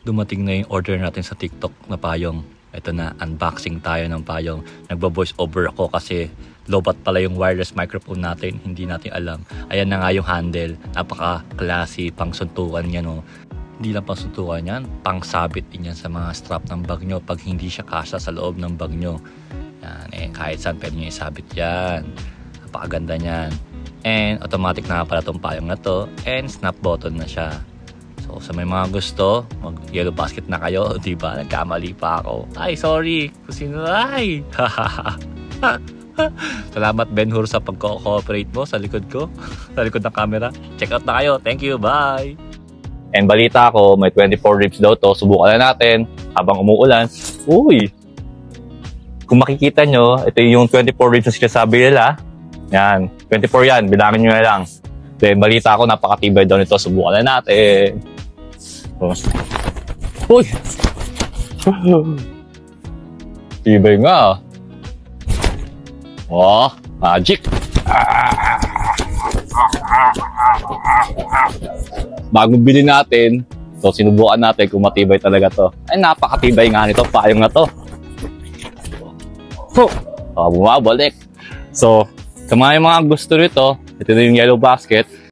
Dumating na yung order natin sa TikTok na payong. Ito na, unboxing tayo ng payong. Nagbo-voice over ako kasi lobat pala yung wireless microphone natin. Hindi natin alam. Ayan na nga yung handle. Napaka-classy, pang suntukan yan, no. Hindi lang pang suntukan yan, pang sabit din yan sa mga strap ng bag nyo pag hindi siya kasya sa loob ng bag nyo. Yan, kahit saan pwede nyo isabit yan. Napakaganda niyan. And automatic na pala itong payong na to. And snap button na siya. So sa may mga gusto, mag yellow basket na kayo, di ba? Nagkamali pa ako. Ay, sorry. Kung sino ay. Salamat Ben Hur sa pag-cooperate mo sa likod ko. Sa likod ng camera. Check out na kayo. Thank you. Bye. And balita ko, may 24 ribs daw to. Subukan na natin habang umuulan. Uy! Kung makikita nyo, ito yung 24 ribs na sinasabi nila. Yan. 24 yan. Bilangin nyo na lang. Then balita ko, napakatibay daw nito. Subukan na natin. Uy! Tibay nga. Oh, magic! Bagong bili natin, so sinubukan natin kung matibay talaga to. Ay, napakatibay nga nito, payong na to. Bumabalik. So, sa mga gusto nito, ito na yung yellow basket.